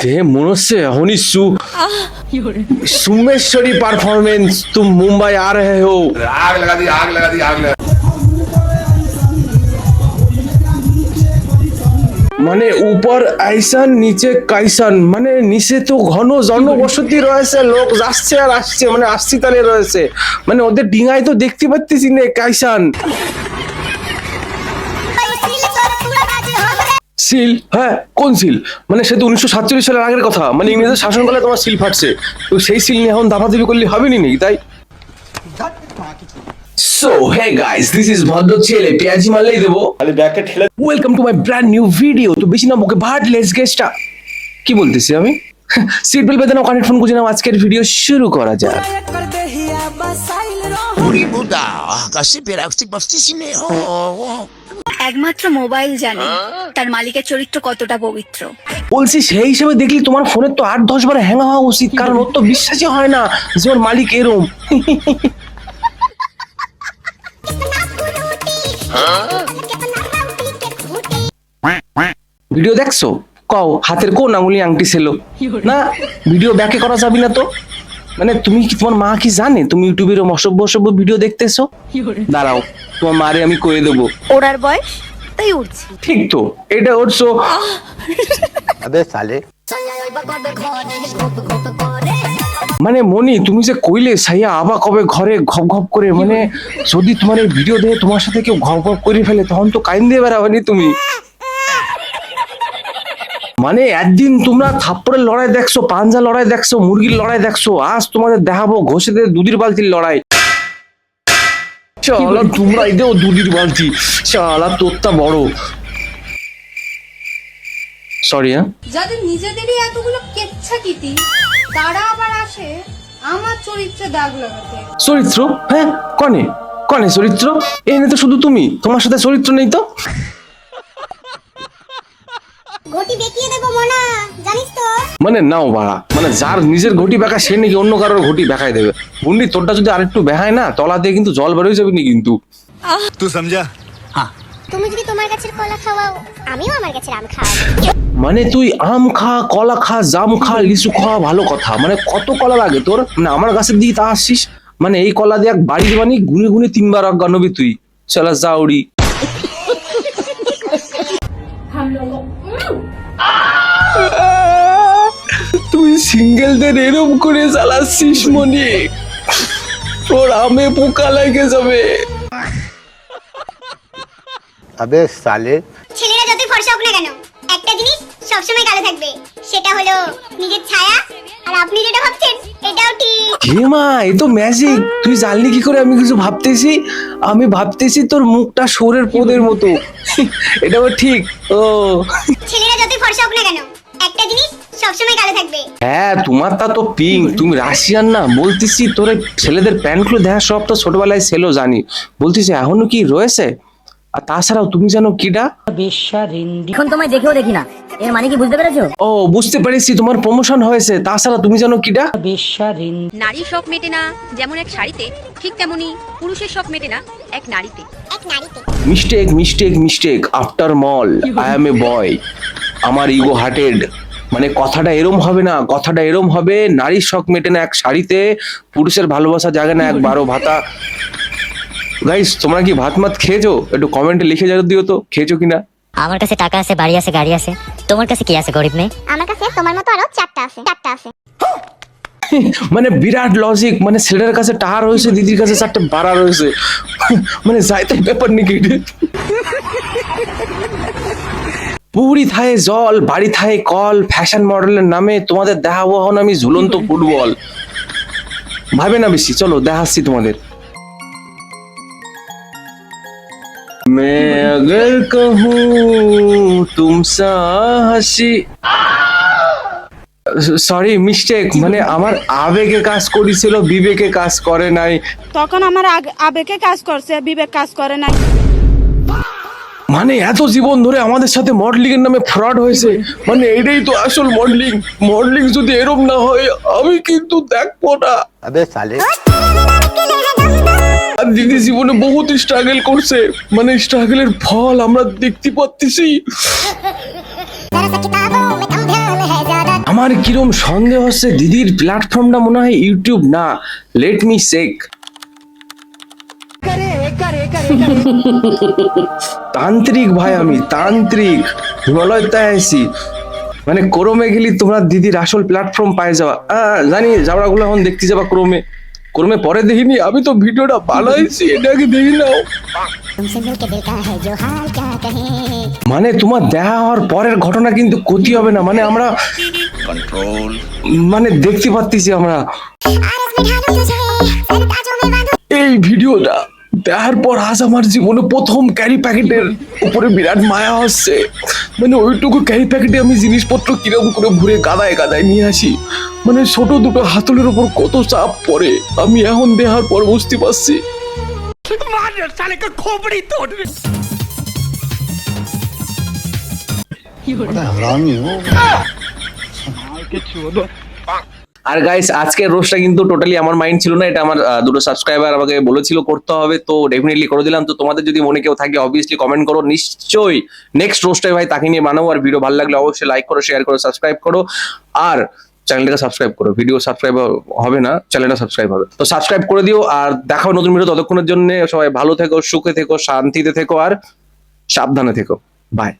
যে মনে হচ্ছে এখনই सुमेश्वरी परफॉर्मेंस तुम मुंबई आ रहे हो। आग लगा दी आग लगा दी आग लगा মানে উপর আইসান নিচে কাইসান, মানে নিচে তো ঘন জনবসতি রয়েছে, লোক যাচ্ছে আর আসছে, মানে আসছি তালে রয়েছে, মানে ওদের ডিঙায় তো দেখতে পাচ্ছিস না কাইসান। সিল? হ্যাঁ, কোন সিল? মানে সে তো 1947 সালের আগের কথা, মানে ইংরেজের শাসনকালে তোমার সিল ফাটছে, তো সেই সিল নিয়ে এখন দাপাদাপি করলে হবে নি নাকি? তাই So hey guys, this is ভদ্র ছেলে পেঁয়াজি মারলেই দেবো। Welcome to my brand new video. তো বেশি না বকে ভাট, লেটস গেট স্টার্ট। কি বলতেছি আমি? সিট বেল্ট বেঁধে নাও, কানেক্ট ফোন গুঁজে নাও, আজকের ভিডিও শুরু করা যাক। একমাত্র মোবাইল জানে তার মালিকের চরিত্র কতটা পবিত্র। বলছি সেই হিসেবে দেখলি তোমার ফোনের তো 8-10 বার হ্যাং হওয়া উচিত, কারণ ওর তো বিশ্বাসই হয় না যে ওর মালিক এরম। ভিডিও দেখছো? কও হাতের কোন আঙুলি আংটি ছিল না? ভিডিও ব্যাকে করা যাবে না তো? মানে তুমি কি, তোমার মা কি জানে তুমি ইউটিউবের অসভ্য অসভ্য ভিডিও দেখতেছো? দাঁড়াও, তোমার মারে আমি কয়ে দেবো। ওড়ার বয়স তাই উঠছি। ঠিক তো, এটা উঠছো। अबे साले মানে মনি, তুমি যে কইলে সাইয়া আবা কবে ঘরে ঘপ ঘপ করে, মানে যদি তোমার এই ভিডিও দেখে তোমার সাথে কেউ ঘপ ঘপ করে ফেলে তখন তো কাইন দিয়ে বেড়াবানি তুমি। মানে একদিন তোমরা থাপ্পড়ের লড়াই দেখছো, পাঞ্জা লড়াই দেখছো, মুরগির লড়াই দেখছো, আজ তোমাদের দেখাবো ঘষেদের দুধের বালতির লড়াই। শালা তোমরা এদেও দুধের বালতি, শালা তোরটা বড়। সরি হ্যাঁ। যাদের নিজেদেরই এতগুলো কেচ্ছাকিতি, তারা আবার আসে আমার চরিত্রে দাগ লাগাতে। চরিত্র? হ্যাঁ, কনে কনে চরিত্র? এই নিয়ে তো শুধু তুমি, তোমার সাথে চরিত্র নেই তো। ঘটি দেখিয়ে দেবো মোনা, জানিস তো? মানে নাও বাড়া, মানে যার নিজের ঘটি বেঁকা সে নাকি অন্য কারোর ঘটি বেঁকায় দেবে। বুন্ডি তোরটা যদি আরেকটু বেহায় না, তলা দিয়ে কিন্তু জল বেরোয় যাবে নি কিন্তু। तू समझा? তুমি যদি তোমার গাছের কলা খাওয়াও, আমিও আমার গাছের আম খাওয়াবো। মানে তুই আম খা, কলা খা, জাম খা, লিচু খাওয়া ভালো কথা, মানে কত কলা লাগে তোর? মানে আমার গাছের দিকে তা আসছিস, মানে এই কলা দিয়ে এক বাড়ি দেবানি, গুনে গুনে 3 বার অজ্ঞান হবি তুই। চলা যাওড়ি। তুই সিঙ্গেলদের এরম করে চালাচ্ছিস মনি, তোর আমে পোকা লেগে যাবে। अबे साले ছেলেরা যতই ফর্সা হোক না কেন, একটা জিনিস সবসময় কালো থাকবে, সেটা হলো নিজের ছায়া। আর আপনি যেটা ভাবছেন এটাও ঠিক। হে মা, এ তো ম্যাজিক। তুই জানলি কি করে আমি কিছু ভাবতেছি? আমি ভাবতেছি তোর মুখটা সোরের পোদের মতো। এটাও ঠিক। ও ছেলেরা যতই ফর্সা হোক না কেন, একটা জিনিস সবসময় কালো থাকবে। হ্যাঁ, তোমার তা তো পিঙ্ক, তুমি রাশিয়ান না। বলতেছি তোর এই ছেলেদের প্যান্টগুলো দেখা সব তো ছোটবেলায় ছিল জানি, বলতেছি এখনো কি রয়েছে? আর তাছাড়াও তুমি জানো কিডা? এখন তোমায় দেখেও দেখি না, এর মানে কি বুঝতে পেরেছো? ও বুঝতে পেরেছি, তোমার প্রমোশন হয়েছে। তাছাড়া তুমি জানো কিডা? নারীর শখ মেটে না যেমন এক শাড়িতে, ঠিক তেমনি পুরুষের শখ মেটে না এক নারীতে। এক নারীতে। Mistake mistake mistake, after all I am a boy. আমার ইগো হার্টেড। মানে কথাটা এরম হবে না, কথাটা এরম হবে, নারীর শখ মেটে না এক শাড়িতে, পুরুষের ভালোবাসা জাগে না এক 12 ভাতা। গাইস, তোমরা কি ভাত মাত খেয়েছো? একটু কমেন্টে লিখে দিও তো খেয়েছো কিনা। আমার কাছে টাকা আছে, বাড়ি আছে, গাড়ি আছে, তোমার কাছে কি আছে গরিব মেয়ে? আমার কাছে তোমার মতো আরো 4টা আছে, 4টা আছে। মানে বিরাট লজিক, মানে ছেলের কাছে টাকা রয়েছে, দিদির কাছে 4টে বাড়া রয়েছে, মানে যাইতাই ব্যাপার নাকি? পুরি থায় জল, বাড়ি থায় কল, ফ্যাশন মডেলের নামে তোমাদের দেখাবো এখন আমি ঝুলন্ত ফুটবল। ভাবে না বেশি, চলো দেখাচ্ছি তোমাদের। मैं अगर कहूँ तुमसा हंसी, সরি মিস্টেক, মানে আমার আবেগে কাজ করেছিল, বিবেকে কাজ করে নাই। তখন আমার আবেগে কাজ করছে, বিবেক কাজ করে নাই। মানে এত জীবন ধরে আমাদের সাথে মডেলিং এর নামে ফ্রড হয়েছে, মানে এটাই তো আসল মডেলিং। মডেলিং যদি এরম না হয় আমি কিন্তু দেখবো না। अबे साले আর দিদি জীবনে বহুত স্ট্রাগল করছে, মানে স্ট্রাগলের ফল আমরা দেখতে পাচ্ছি। আমার কিরম সন্দেহ হচ্ছে দিদির প্ল্যাটফর্মটা মনে হয় ইউটিউব না, লেট মি চেক। তান্ত্রিক ভাই, আমি তান্ত্রিক, হিমালয়তে আছি, মানে ক্রোমে গেলি তোমরা দিদির আসল প্ল্যাটফর্ম পাই যাওয়া। জানি যাওয়াগুলো এখন দেখতে যাবা ক্রোমে, ক্রোমে পরে দেখিনি, আমি তো ভিডিওটা বানাইছি, এটাকে দেখি নাও। মানে তোমার দেখা হওয়ার পরের ঘটনা কিন্তু ক্ষতি হবে না, মানে আমরা কন্ট্রোল, মানে দেখতে পাচ্ছি আমরা এই ভিডিওটা দেখার পর আজ আমার জীবনে প্রথম ক্যারি প্যাকেটের উপরে বিরাট মায়া হচ্ছে। মানে ওইটুকু ক্যারি প্যাকেটে আমি জিনিসপত্র কিরকম করে ভরে গাদায় গাদায় নিয়ে আসি, মানে ছোট দুটো হাতলের উপর কত চাপ পড়ে আমি এখন দেখার পর বুঝতে পারছি। আর গাইস আজকের রোস্টটা কিন্তু টোটালি আমার মাইন্ড ছিল না, এটা আমার দুটো সাবস্ক্রাইবার আমাকে বলেছিল করতে হবে, তো ডেফিনেটলি করে দিলাম। তো তোমাদের যদি মনে কেউ থাকে অবভিয়াসলি কমেন্ট করো, নিশ্চয়ই নেক্সট রোস্টে ভাই তাকে নিয়ে বানাবো। আর ভিডিও ভালো লাগলে অবশ্যই লাইক করো, শেয়ার করো, সাবস্ক্রাইব করো, আর চ্যানেলটাকে সাবস্ক্রাইব করো। ভিডিও সাবস্ক্রাইব হবে না, চ্যানেলটা সাবস্ক্রাইব হবে, তো সাবস্ক্রাইব করে দিও। আর দেখাও নতুন ভিডিও, ততক্ষণের জন্য সবাই ভালো থেকো, সুখে থেকো, শান্তিতে থেকো, আর সাবধানে থেকো। বাই।